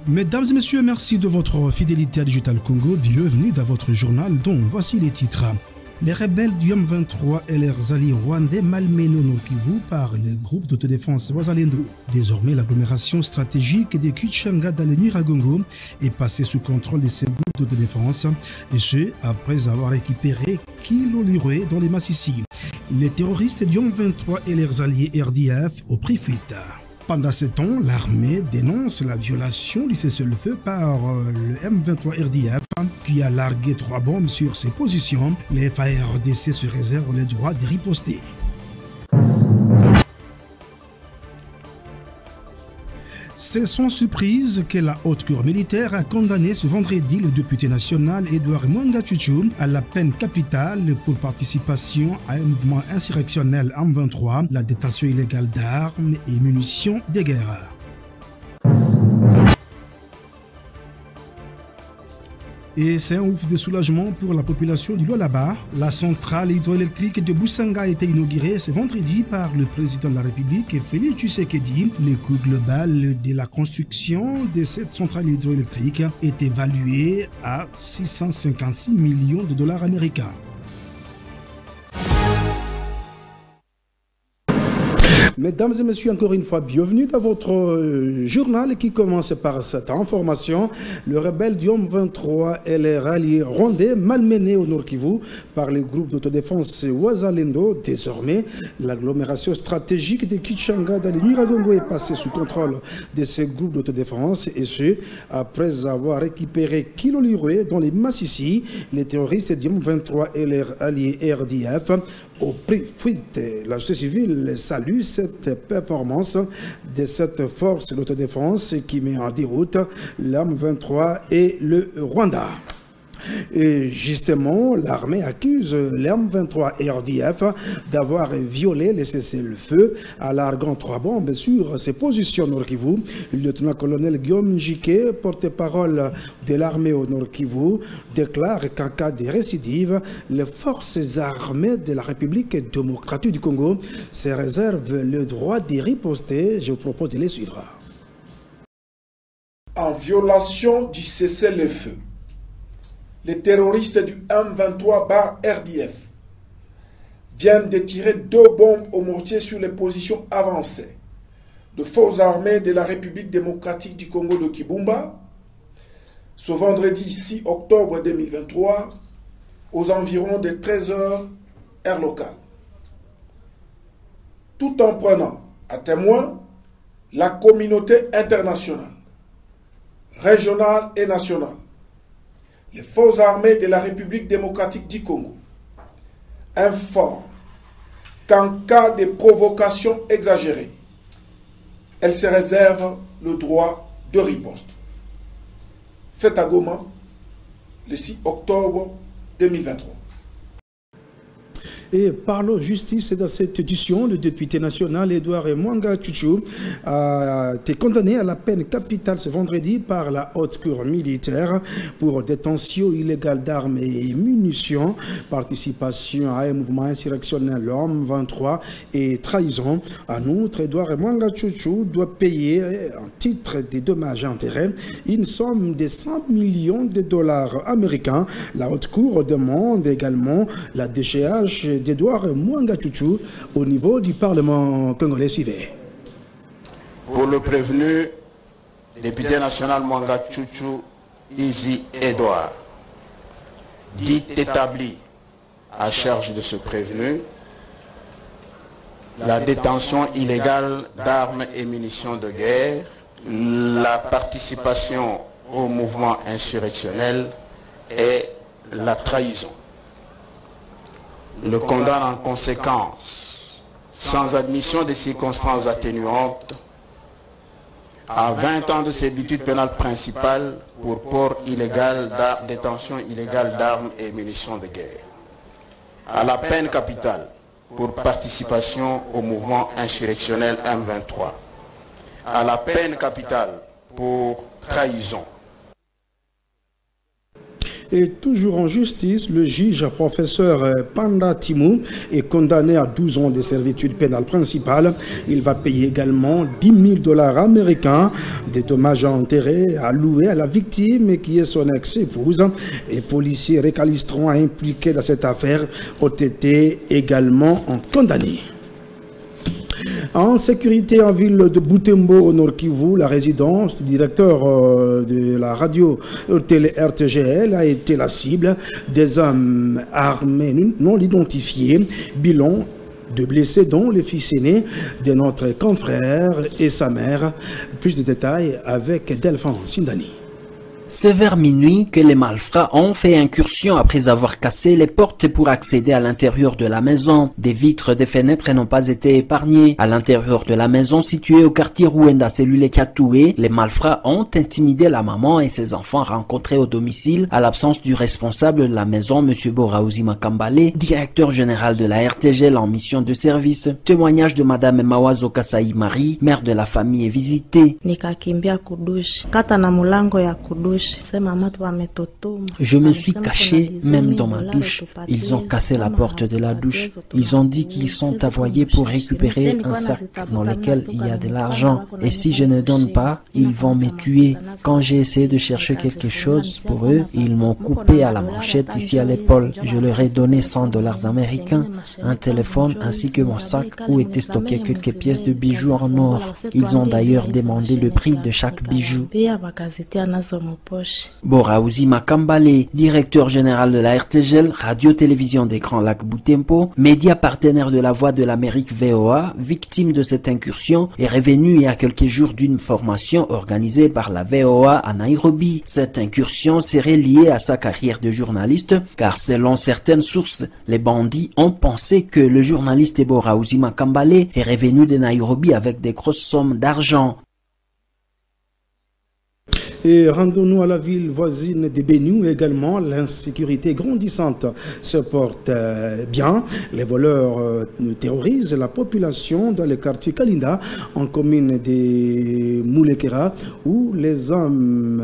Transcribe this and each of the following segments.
Mesdames et messieurs, merci de votre fidélité à Digital Congo. Bienvenue dans votre journal dont voici les titres. Les rebelles du M23 et leurs alliés rwandais malmenés au Nord Kivu par le groupe d'autodéfense Wazalendo. Désormais, l'agglomération stratégique de Kichanga dans le Nyiragongo est passée sous contrôle de ces groupes d'autodéfense, et ce, après avoir récupéré Kilolirwe dans les Massissi. Les terroristes du M23 et leurs alliés RDF ont pris fuite. Pendant ce temps, l'armée dénonce la violation du cessez-le-feu par le M23 RDF qui a largué 3 bombes sur ses positions. Les FARDC se réservent le droit de riposter. C'est sans surprise que la haute cour militaire a condamné ce vendredi le député national Edouard Mwanga Chuchu à la peine capitale pour participation à un mouvement insurrectionnel M23, la détention illégale d'armes et munitions de guerre. Et c'est un ouf de soulagement pour la population du Lualaba. La centrale hydroélectrique de Boussanga a été inaugurée ce vendredi par le président de la République, Félix Tshisekedi. Le coût global de la construction de cette centrale hydroélectrique est évalué à 656 millions de dollars américains. Mesdames et messieurs, encore une fois, bienvenue dans votre journal qui commence par cette information. Le rebelle du M23 et les ralliés rwandais malmenés au Nord Kivu par les groupes d'autodéfense Wazalendo. Désormais, l'agglomération stratégique de Kichanga dans le Nyiragongo est passée sous contrôle de ces groupes d'autodéfense, et ce, après avoir récupéré Kilolirwe dans les Massissi. Les terroristes du M23 et leurs alliés RDF ont pris fuite. La société civile salue cette performance de cette force d'autodéfense qui met en déroute l'M23 et le Rwanda. Et justement, l'armée accuse l'M23 et RDF d'avoir violé le cessez-le-feu en larguant 3 bombes sur ses positions au Nord Kivu. Le lieutenant-colonel Guillaume Njike, porte-parole de l'armée au Nord Kivu, déclare qu'en cas de récidive, les forces armées de la République démocratique du Congo se réservent le droit de riposter. Je vous propose de les suivre. En violation du cessez-le-feu, les terroristes du M23/RDF viennent de tirer 2 bombes au mortier sur les positions avancées de forces armées de la République démocratique du Congo de Kibumba ce vendredi 6 octobre 2023 aux environs de 13 h heure locale, tout en prenant à témoin la communauté internationale, régionale et nationale. Les forces armées de la République démocratique du Congo informent qu'en cas de provocation exagérée, elles se réservent le droit de riposte. Fait à Goma, le 6 octobre 2023. Et parlons justice dans cette édition. Le député national Edouard Mwanga Chuchu a été condamné à la peine capitale ce vendredi par la haute cour militaire pour détention illégale d'armes et munitions, participation à un mouvement insurrectionnel M23 et trahison. En outre, Edouard Mwanga Chuchu doit payer en titre des dommages et intérêts une somme de 100 millions de dollars américains. La haute cour demande également la déchéance d'Edouard Mwanga Chuchu au niveau du Parlement congolais. Suivez. Pour le prévenu, député national Mwanga Chuchu Izi Edouard, dit établi à charge de ce prévenu, la détention illégale d'armes et munitions de guerre, la participation au mouvement insurrectionnel et la trahison. Le condamne en conséquence, sans admission des circonstances atténuantes, à 20 ans de servitude pénale principale pour port illégal, détention illégale d'armes et munitions de guerre, à la peine capitale pour participation au mouvement insurrectionnel M23, à la peine capitale pour trahison. Et toujours en justice, le juge professeur Panda Timou est condamné à 12 ans de servitude pénale principale. Il va payer également $10 000 américains des dommages à intérêts alloués à la victime qui est son ex-épouse. Les policiers récalcitrants impliqués dans cette affaire ont été également condamnés. En sécurité en ville de Butembo, au Nord Kivu, la résidence du directeur de la radio télé RTGL a été la cible des hommes armés non identifiés. Bilan de blessés dont le fils aîné de notre confrère et sa mère. Plus de détails avec Delphin Sindani. C'est vers minuit que les malfrats ont fait incursion après avoir cassé les portes pour accéder à l'intérieur de la maison. Des vitres des fenêtres n'ont pas été épargnées. À l'intérieur de la maison située au quartier Ruenda, cellule Katoué, les malfrats ont intimidé la maman et ses enfants rencontrés au domicile à l'absence du responsable de la maison, M. Boraouzi Makambale, directeur général de la RTGL en mission de service. Témoignage de Mme Mawazo Kasai Marie, mère de la famille, est visitée. Je me suis caché même dans ma douche. Ils ont cassé la porte de la douche. Ils ont dit qu'ils sont envoyés pour récupérer un sac dans lequel il y a de l'argent. Et si je ne donne pas, ils vont me tuer. Quand j'ai essayé de chercher quelque chose pour eux, ils m'ont coupé à la manchette ici à l'épaule. Je leur ai donné $100 américains, un téléphone ainsi que mon sac où étaient stockées quelques pièces de bijoux en or. Ils ont d'ailleurs demandé le prix de chaque bijou. Boraouzi Makambale, directeur général de la RTGL, radio-télévision des Grands Lacs Butembo, média partenaire de la Voix de l'Amérique VOA, victime de cette incursion, est revenu il y a quelques jours d'une formation organisée par la VOA à Nairobi. Cette incursion serait liée à sa carrière de journaliste, car selon certaines sources, les bandits ont pensé que le journaliste Boraouzi Makambale est revenu de Nairobi avec des grosses sommes d'argent. Et rendons-nous à la ville voisine de Béniou également. L'insécurité grandissante se porte bien. Les voleurs terrorisent la population dans le quartier Kalinda, en commune de Moulekera, où les hommes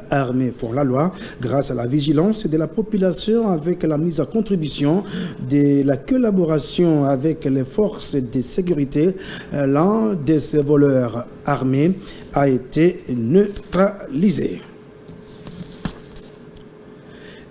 armés font la loi grâce à la vigilance de la population avec la mise à contribution de la collaboration avec les forces de sécurité. L'un de ces voleurs armés a été neutralisé.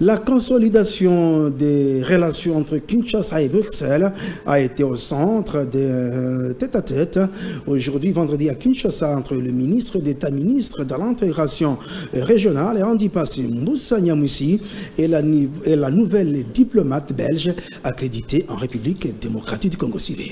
La consolidation des relations entre Kinshasa et Bruxelles a été au centre des tête-à-tête aujourd'hui, vendredi, à Kinshasa, entre le ministre d'État, ministre de l'intégration régionale, Andi Passé Moussa Niamoussi, et la nouvelle diplomate belge accréditée en République démocratique du Congo-Civil.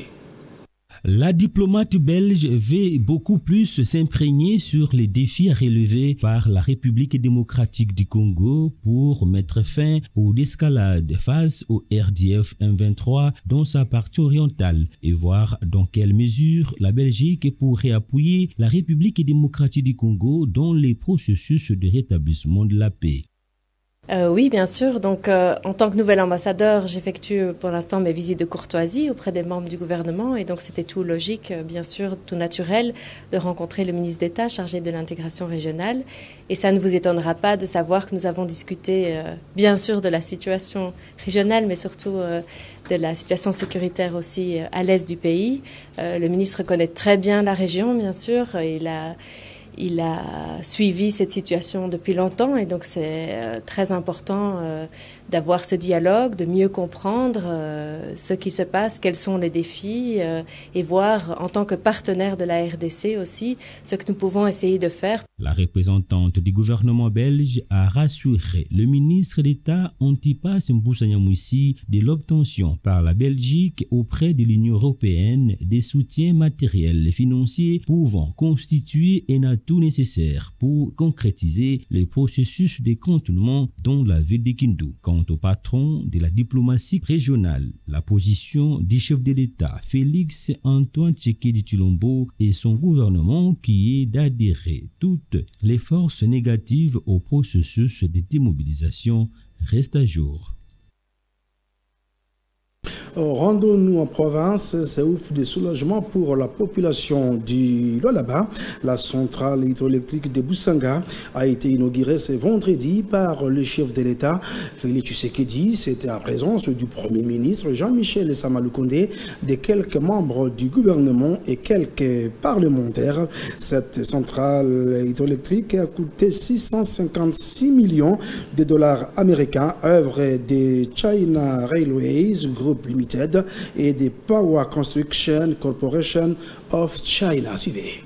La diplomate belge veut beaucoup plus s'imprégner sur les défis à relever par la République démocratique du Congo pour mettre fin aux escalades face au RDF M23 dans sa partie orientale et voir dans quelle mesure la Belgique pourrait appuyer la République démocratique du Congo dans les processus de rétablissement de la paix. Oui, bien sûr. Donc, en tant que nouvel ambassadeur, j'effectue pour l'instant mes visites de courtoisie auprès des membres du gouvernement. Et donc, c'était tout logique, bien sûr, tout naturel de rencontrer le ministre d'État chargé de l'intégration régionale. Et ça ne vous étonnera pas de savoir que nous avons discuté, bien sûr, de la situation régionale, mais surtout de la situation sécuritaire aussi à l'est du pays. Le ministre connaît très bien la région, bien sûr. Il a suivi cette situation depuis longtemps et donc c'est très important d'avoir ce dialogue, de mieux comprendre ce qui se passe, quels sont les défis et voir en tant que partenaire de la RDC aussi ce que nous pouvons essayer de faire. La représentante du gouvernement belge a rassuré le ministre d'État Antipas Moussa Niamoussi de l'obtention par la Belgique auprès de l'Union européenne des soutiens matériels et financiers pouvant constituer un atout nécessaire pour concrétiser les processus de contournement dans la ville de Kindu. Quant au patron de la diplomatie régionale, la position du chef de l'État Félix Antoine Tshisekedi Tshilombo et son gouvernement qui est d'adhérer toutes les forces négatives au processus de démobilisation reste à jour. Rendons-nous en province, c'est ouf de soulagement pour la population du Lualaba. La centrale hydroélectrique de Boussanga a été inaugurée ce vendredi par le chef de l'État, Félix Tshisekedi. C'était à présence du Premier ministre Jean-Michel Samaloukonde, de quelques membres du gouvernement et quelques parlementaires. Cette centrale hydroélectrique a coûté 656 millions de dollars américains, œuvre de China Railways Group Limited et de Power Construction Corporation of China. Suivez.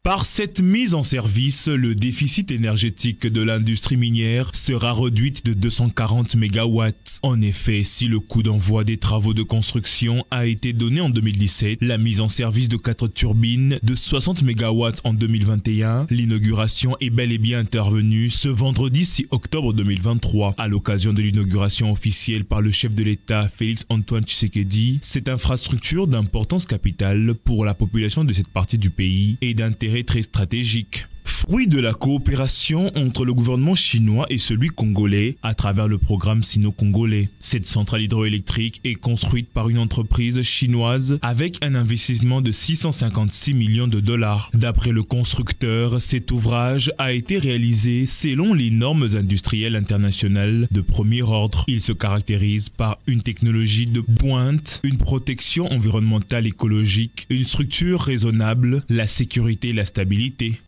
Par cette mise en service, le déficit énergétique de l'industrie minière sera réduit de 240 MW. En effet, si le coût d'envoi des travaux de construction a été donné en 2017, la mise en service de 4 turbines de 60 MW en 2021, l'inauguration est bel et bien intervenue ce vendredi 6 octobre 2023. À l'occasion de l'inauguration officielle par le chef de l'État, Félix Antoine Tshisekedi, cette infrastructure d'importance capitale pour la population de cette partie du pays et d'intérêt très stratégique. Fruit de la coopération entre le gouvernement chinois et celui congolais à travers le programme sino-congolais. Cette centrale hydroélectrique est construite par une entreprise chinoise avec un investissement de 656 millions de dollars. D'après le constructeur, cet ouvrage a été réalisé selon les normes industrielles internationales de premier ordre. Il se caractérise par une technologie de pointe, une protection environnementale écologique, une structure raisonnable, la sécurité et la stabilité.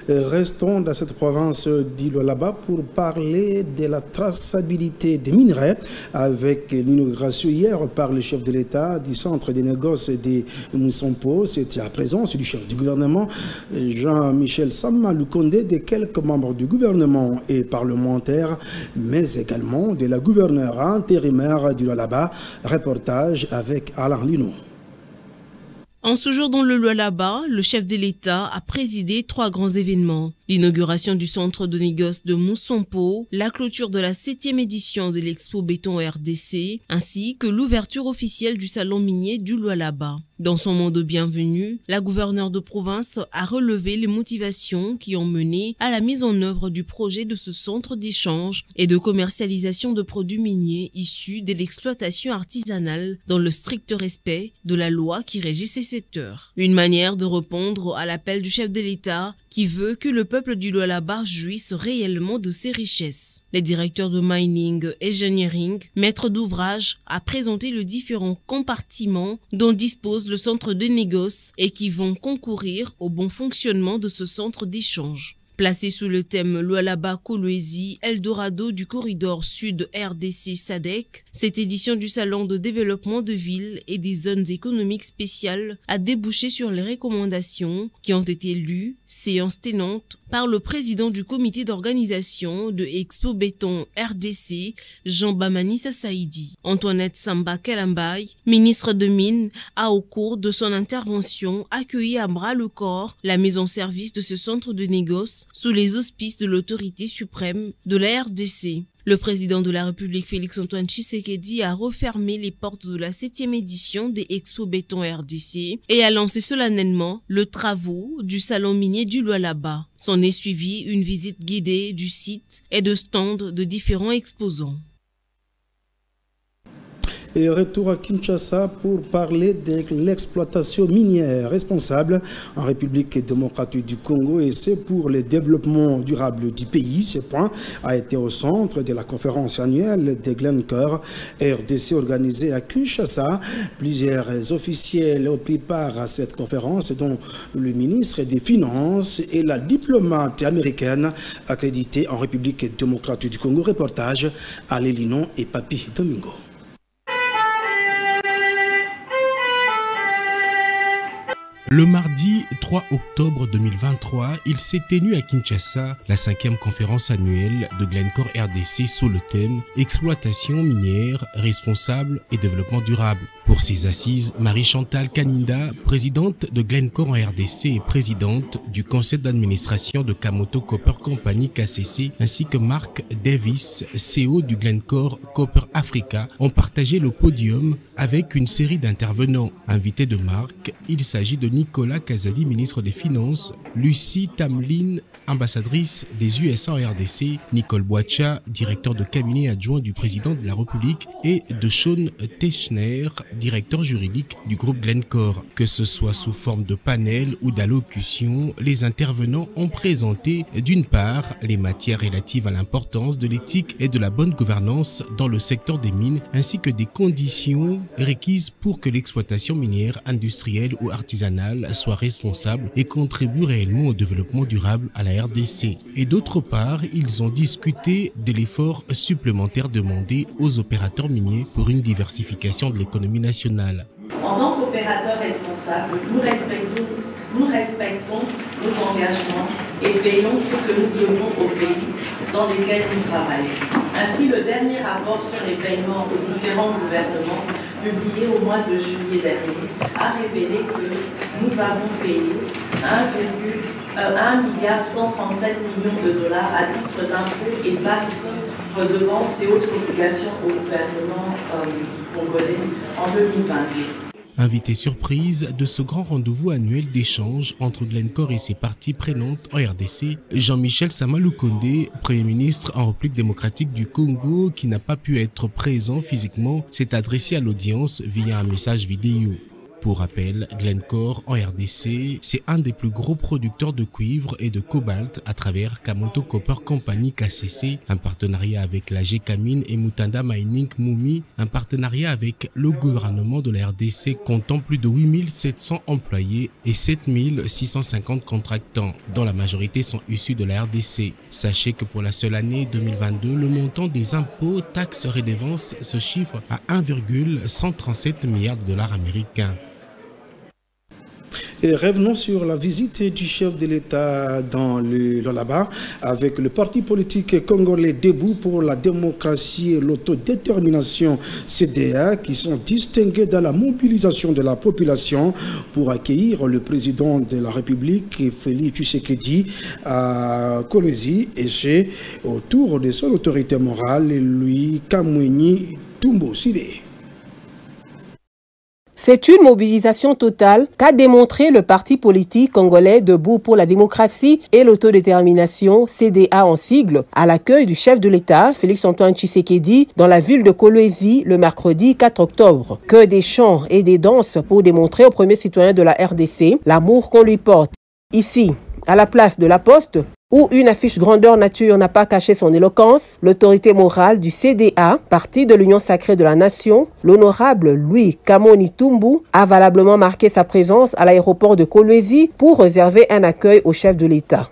Restons dans cette province du Lualaba pour parler de la traçabilité des minerais avec l'inauguration hier par le chef de l'État du centre des négoces de Moussompo. C'était à présence du chef du gouvernement Jean-Michel Samaloukonde, de quelques membres du gouvernement et parlementaires, mais également de la gouverneure intérimaire du Lualaba. Reportage avec Alain Lino. En ce jour dans le Lualaba, le chef de l'État a présidé 3 grands événements. L'inauguration du centre de négoce de Moussompo, la clôture de la 7e édition de l'Expo Béton RDC, ainsi que l'ouverture officielle du salon minier du Lualaba. Dans son mot de bienvenue, la gouverneure de province a relevé les motivations qui ont mené à la mise en œuvre du projet de ce centre d'échange et de commercialisation de produits miniers issus de l'exploitation artisanale dans le strict respect de la loi qui régit ces secteurs. Une manière de répondre à l'appel du chef de l'État qui veut que le peuple du Lualaba jouisse réellement de ses richesses. Les directeurs de mining, engineering, maîtres d'ouvrage a présenté les différents compartiments dont dispose le centre de négoce et qui vont concourir au bon fonctionnement de ce centre d'échange. Placé sous le thème Lualaba Kolwezi, Eldorado du corridor sud RDC SADC, cette édition du Salon de développement de villes et des zones économiques spéciales a débouché sur les recommandations qui ont été lues, séance tenante, par le président du comité d'organisation de Expo Béton RDC, Jean-Bamani Saïdi. Antoinette Samba Kalambay, ministre de Mines, a au cours de son intervention accueilli à bras le corps la mise en service de ce centre de négoce sous les auspices de l'autorité suprême de la RDC. Le président de la République Félix Antoine Tshisekedi a refermé les portes de la 7e édition des Expo Béton RDC et a lancé solennellement le travaux du salon minier du Lualaba. S'en est suivi une visite guidée du site et de stands de différents exposants. Et retour à Kinshasa pour parler de l'exploitation minière responsable en République démocratique du Congo, et c'est pour le développement durable du pays. Ce point a été au centre de la conférence annuelle de Glencore RDC organisée à Kinshasa. Plusieurs officiels ont pris part à cette conférence, dont le ministre des Finances et la diplomate américaine accréditée en République démocratique du Congo. Reportage à Lélinon et Papi Domingo. Le mardi 3 octobre 2023, il s'est tenu à Kinshasa la 5e conférence annuelle de Glencore RDC sous le thème « Exploitation minière responsable et développement durable ». Pour ces assises, Marie-Chantal Kaninda, présidente de Glencore en RDC et présidente du conseil d'administration de Kamoto Copper Company KCC, ainsi que Mark Davis, CEO du Glencore Copper Africa, ont partagé le podium avec une série d'intervenants. Invités de marque, il s'agit de Nicolas Kazadi, ministre des Finances, Lucie Tamlin, ambassadrice des USA en RDC, Nicole Boacha, directeur de cabinet adjoint du président de la République, et de Sean Techner, directeur juridique du groupe Glencore. Que ce soit sous forme de panel ou d'allocution, les intervenants ont présenté d'une part les matières relatives à l'importance de l'éthique et de la bonne gouvernance dans le secteur des mines, ainsi que des conditions requises pour que l'exploitation minière industrielle ou artisanale soit responsable et contribue réellement au développement durable à la RDC. Et d'autre part, ils ont discuté de l'effort supplémentaire demandé aux opérateurs miniers pour une diversification de l'économie nationale. En tant qu'opérateurs responsables, nous respectons nos engagements et payons ce que nous devons aux pays dans lesquels nous travaillons. Ainsi, le dernier rapport sur les paiements aux différents gouvernements, publié au mois de juillet dernier, a révélé que nous avons payé 1,137 milliard à titre d'impôts et taxes, redevances et autres obligations au gouvernement congolais en 2022. Invité surprise de ce grand rendez-vous annuel d'échange entre Glencore et ses parties prenantes en RDC, Jean-Michel Samaloukonde, Premier ministre en République démocratique du Congo, qui n'a pas pu être présent physiquement, s'est adressé à l'audience via un message vidéo. Pour rappel, Glencore en RDC, c'est un des plus gros producteurs de cuivre et de cobalt à travers Kamoto Copper Company KCC, un partenariat avec la GECAMINE et Mutanda Mining Mumi, un partenariat avec le gouvernement de la RDC comptant plus de 8700 employés et 7650 contractants, dont la majorité sont issus de la RDC. Sachez que pour la seule année 2022, le montant des impôts, taxes, redevances se chiffre à 1,137 milliards de dollars américains. Et revenons sur la visite du chef de l'État dans le Lualaba avec le parti politique congolais Debout pour la démocratie et l'autodétermination CDA qui sont distingués dans la mobilisation de la population pour accueillir le président de la République, Félix Tshisekedi, à Kolwezi et chez autour de son autorité morale, lui Kamweni Tumbo Sidé. C'est une mobilisation totale qu'a démontré le parti politique congolais Debout pour la démocratie et l'autodétermination, CDA en sigle, à l'accueil du chef de l'État, Félix-Antoine Tshisekedi, dans la ville de Kolwezi le mercredi 4 octobre. Que des chants et des danses pour démontrer aux premiers citoyens de la RDC l'amour qu'on lui porte. Ici, à la place de la Poste, où une affiche grandeur nature n'a pas caché son éloquence, l'autorité morale du CDA, parti de l'Union sacrée de la nation, l'honorable Louis Kamweni Tumbu, a valablement marqué sa présence à l'aéroport de Kolwezi pour réserver un accueil au chef de l'État.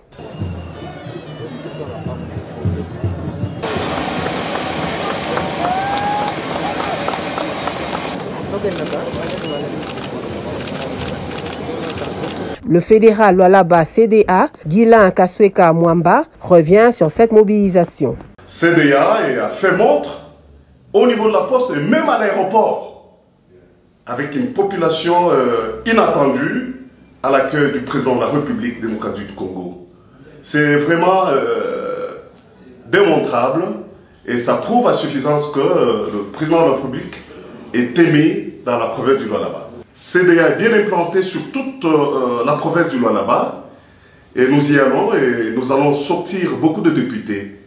Le fédéral Lualaba CDA, Guilain Kasweka Mwamba, revient sur cette mobilisation. CDA a fait montre au niveau de la poste et même à l'aéroport, avec une population inattendue à l'accueil du président de la République démocratique du Congo. C'est vraiment démontrable et ça prouve à suffisance que le président de la République est aimé dans la province du Lualaba. CDA est bien implanté sur toute la province du Lualaba et nous y allons et nous allons sortir beaucoup de députés.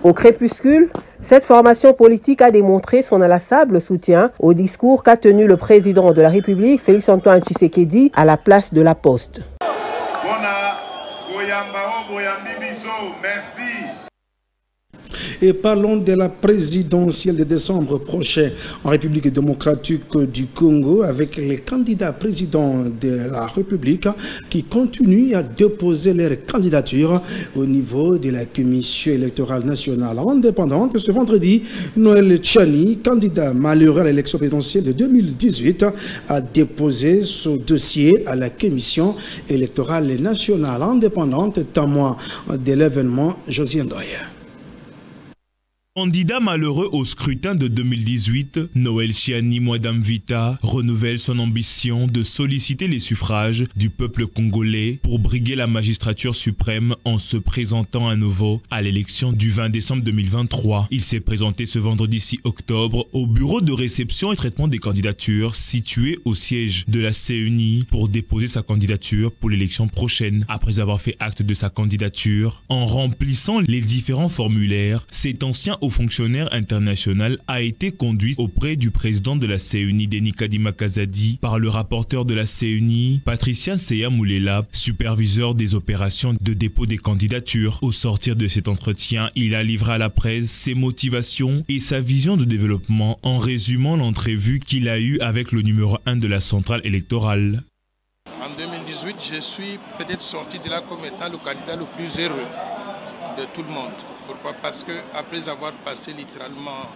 Au crépuscule, cette formation politique a démontré son inlassable soutien au discours qu'a tenu le président de la République, Félix-Antoine Tshisekedi, à la place de la Poste. Merci. Et parlons de la présidentielle de décembre prochain en République démocratique du Congo avec les candidats présidents de la République qui continuent à déposer leur candidature au niveau de la Commission électorale nationale indépendante. Ce vendredi, Noël Tchani, candidat malheureux à l'élection présidentielle de 2018, a déposé son dossier à la Commission électorale nationale indépendante, témoin de l'événement. Josien Doyer. Candidat malheureux au scrutin de 2018, Noël Chiani Mwadamvita renouvelle son ambition de solliciter les suffrages du peuple congolais pour briguer la magistrature suprême en se présentant à nouveau à l'élection du 20 décembre 2023. Il s'est présenté ce vendredi 6 octobre au bureau de réception et traitement des candidatures situé au siège de la CENI pour déposer sa candidature pour l'élection prochaine. Après avoir fait acte de sa candidature, en remplissant les différents formulaires, cet ancien haut fonctionnaire international a été conduit auprès du président de la CENI, Denis Kadima Kazadi, par le rapporteur de la CENI, Patricia Seya Moulela, superviseur des opérations de dépôt des candidatures. Au sortir de cet entretien, il a livré à la presse ses motivations et sa vision de développement en résumant l'entrevue qu'il a eue avec le numéro 1 de la centrale électorale. En 2018, je suis peut-être sorti de là comme étant le candidat le plus heureux de tout le monde. Pourquoi? Parce que après avoir passé littéralement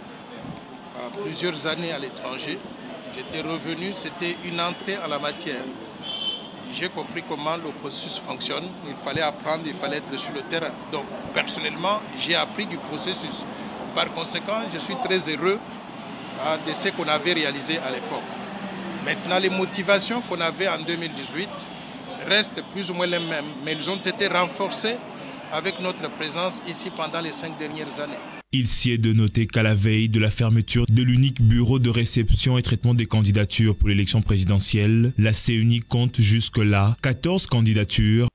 plusieurs années à l'étranger, j'étais revenu, c'était une entrée en la matière. J'ai compris comment le processus fonctionne, il fallait apprendre, il fallait être sur le terrain. Donc personnellement, j'ai appris du processus. Par conséquent, je suis très heureux de ce qu'on avait réalisé à l'époque. Maintenant, les motivations qu'on avait en 2018 restent plus ou moins les mêmes, mais elles ont été renforcées avec notre présence ici pendant les 5 dernières années. Il s'y est de noter qu'à la veille de la fermeture de l'unique bureau de réception et traitement des candidatures pour l'élection présidentielle, la CENI compte jusque-là 14 candidatures.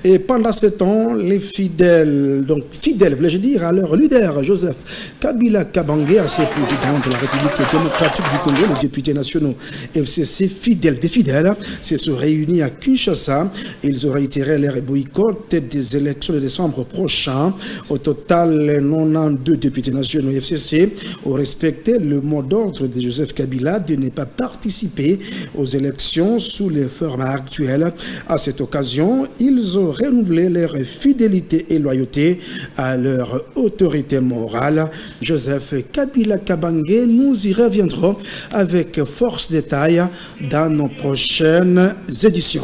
Et pendant ce temps, les fidèles, voulais-je dire, à leur leader, Joseph Kabila Kabange, ancien président de la République démocratique du Congo, les députés nationaux FCC, fidèles des fidèles, se sont réunis à Kinshasa. Ils ont réitéré leur boycott des élections de décembre prochain. Au total, 92 députés nationaux FCC ont respecté le mot d'ordre de Joseph Kabila de ne pas participer aux élections sous les formats actuels. À cette occasion, ils ont renouvelé leur fidélité et loyauté à leur autorité morale. Joseph Kabila Kabange, nous y reviendrons avec force détail dans nos prochaines éditions.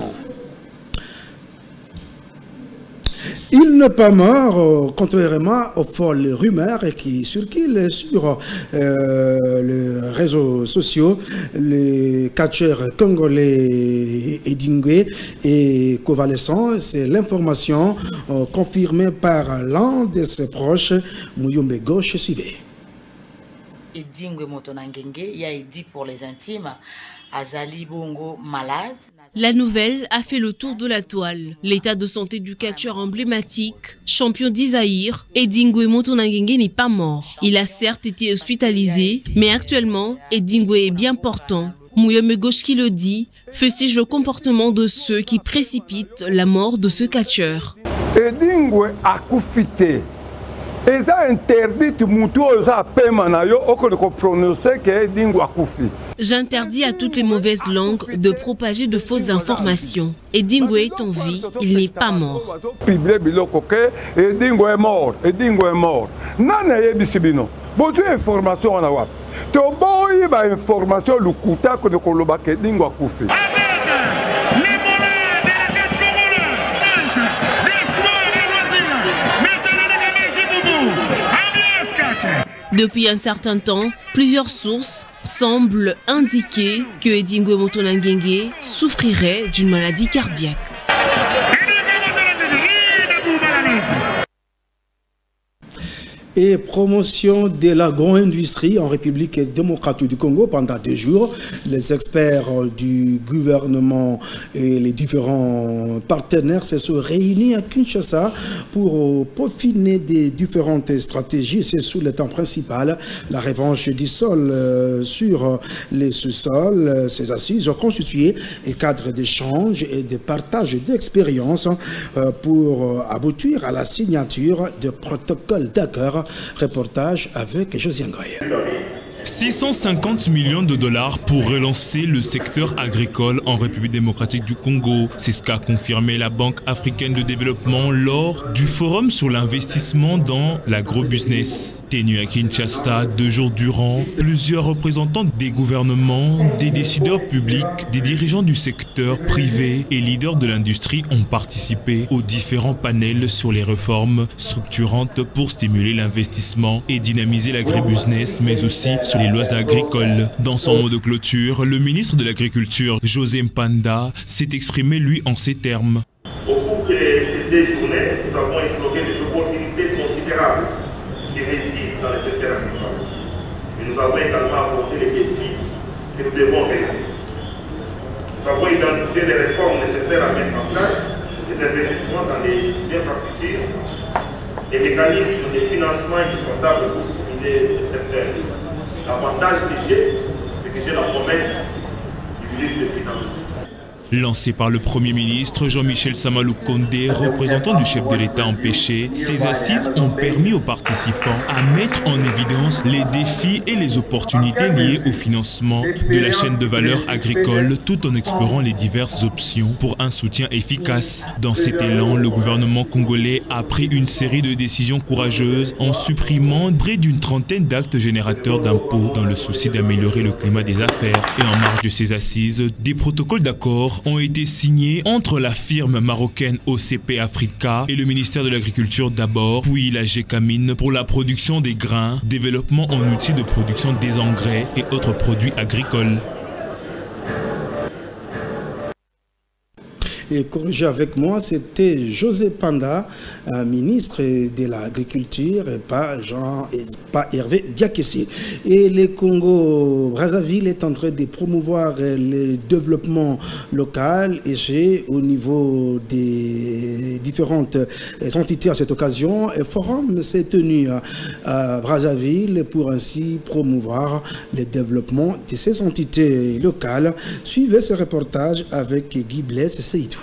Il n'est pas mort, contrairement aux folles rumeurs qui circulent sur les réseaux sociaux. Les catcheurs congolais Edingwe et convalescent, c'est l'information confirmée par l'un de ses proches, Mouyombe Gauche. Suivez. Edingwe Motonangenge, il y a dit pour les intimes, Azali Bongo malade. La nouvelle a fait le tour de la toile. L'état de santé du catcheur emblématique, champion d'Isaïr, Edingwe Motonangenge n'est pas mort. Il a certes été hospitalisé, mais actuellement, Edingwe est bien portant. Mouyome Gauche qui le dit, fustige le comportement de ceux qui précipitent la mort de ce catcheur. Edingwe a coufité. Et ça interdit J'interdis à toutes les mauvaises langues de propager de fausses informations. Edingwe est en vie, il n'est pas mort. Edingwe est mort. Edingwe est mort. Nana yebisibino. Bonne information on a wap. To boyi ba information lukuta ko de koloba ke Edingwe a koufi. Depuis un certain temps, plusieurs sources semblent indiquer que Edingwe Motonangenge souffrirait d'une maladie cardiaque. Et promotion de l'agro-industrie en République démocratique du Congo pendant 2 jours. Les experts du gouvernement et les différents partenaires se sont réunis à Kinshasa pour peaufiner des différentes stratégies. C'est sous le temps principal, la revanche du sol sur les sous-sols. Ces assises ont constitué un cadre d'échange et de partage d'expériences pour aboutir à la signature de protocoles d'accord. Reportage avec Josien Goye. 650 millions de dollars pour relancer le secteur agricole en République démocratique du Congo. C'est ce qu'a confirmé la Banque africaine de développement lors du forum sur l'investissement dans l'agrobusiness. Tenu à Kinshasa 2 jours durant, plusieurs représentants des gouvernements, des décideurs publics, des dirigeants du secteur privé et leaders de l'industrie ont participé aux différents panels sur les réformes structurantes pour stimuler l'investissement et dynamiser l'agribusiness, mais aussi sur les lois agricoles. Dans son mot de clôture, le ministre de l'Agriculture, José Mpanda, s'est exprimé lui en ces termes. Au cours de ces 2 journées, nous avons exploré des opportunités considérables qui résident dans le secteur agricole. Mais nous avons également abordé les défis que nous devons relever. Nous avons identifié les réformes nécessaires à mettre en place, des investissements dans les infrastructures, des mécanismes de financement indispensables pour stimuler le secteur. L'avantage que j'ai, c'est que j'ai la promesse du ministre des Finances. Lancé par le Premier ministre Jean-Michel Samalou Kondé, représentant du chef de l'État empêché, ces assises ont permis aux participants à mettre en évidence les défis et les opportunités liées au financement de la chaîne de valeur agricole, tout en explorant les diverses options pour un soutien efficace. Dans cet élan, le gouvernement congolais a pris une série de décisions courageuses en supprimant près d'une trentaine d'actes générateurs d'impôts dans le souci d'améliorer le climat des affaires. Et en marge de ces assises, des protocoles d'accord ont été signés entre la firme marocaine OCP Africa et le ministère de l'Agriculture d'abord, puis la GECAMINE pour la production des grains, développement en outils de production des engrais et autres produits agricoles. Et corrigé avec moi, c'était José Panda, ministre de l'Agriculture, et pas Hervé Diakessi. Et le Congo-Brazzaville est en train de promouvoir le développement local et c'est au niveau des différentes entités à cette occasion. Un forum s'est tenu à Brazzaville pour ainsi promouvoir le développement de ces entités locales. Suivez ce reportage avec Guy Blaise Seydou.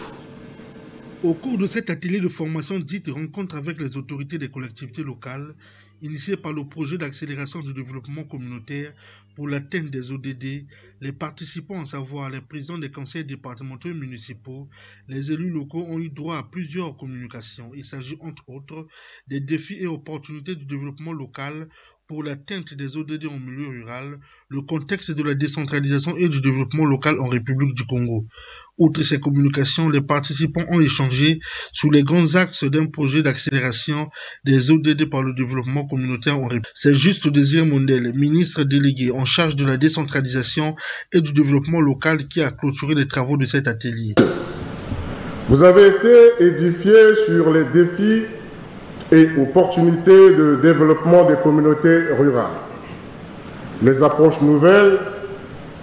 Au cours de cet atelier de formation dite rencontre avec les autorités des collectivités locales, initié par le projet d'accélération du développement communautaire pour l'atteinte des ODD, les participants, à savoir les présidents des conseils départementaux et municipaux, les élus locaux ont eu droit à plusieurs communications. Il s'agit entre autres des défis et opportunités du développement local pour l'atteinte des ODD en milieu rural, le contexte de la décentralisation et du développement local en République du Congo. Outre ces communications, les participants ont échangé sur les grands axes d'un projet d'accélération des ODD par le développement communautaire en République. C'est Juste Désir Mondel, ministre délégué en charge de la décentralisation et du développement local, qui a clôturé les travaux de cet atelier. Vous avez été édifié sur les défis et opportunités de développement des communautés rurales, les approches nouvelles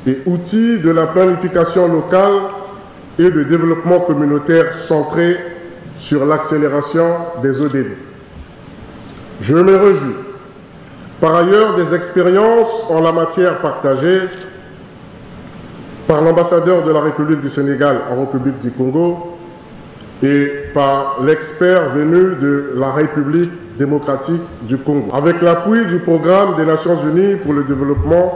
et outils de la planification locale et de développement communautaire centré sur l'accélération des ODD. Je me réjouis par ailleurs des expériences en la matière partagées par l'ambassadeur de la République du Sénégal en République du Congo et par l'expert venu de la République démocratique du Congo, avec l'appui du programme des Nations Unies pour le développement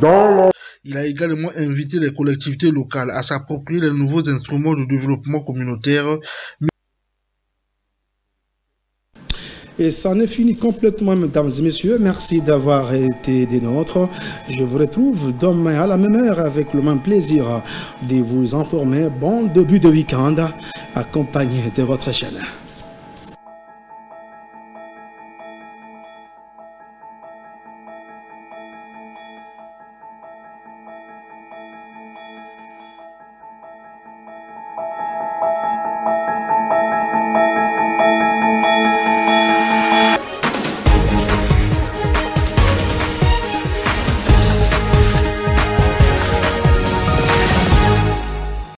dans Il a également invité les collectivités locales à s'approprier les nouveaux instruments de développement communautaire. Et ça n'est fini complètement, mesdames et messieurs. Merci d'avoir été des nôtres. Je vous retrouve demain à la même heure avec le même plaisir de vous informer. Bon début de week-end accompagné de votre chaîne.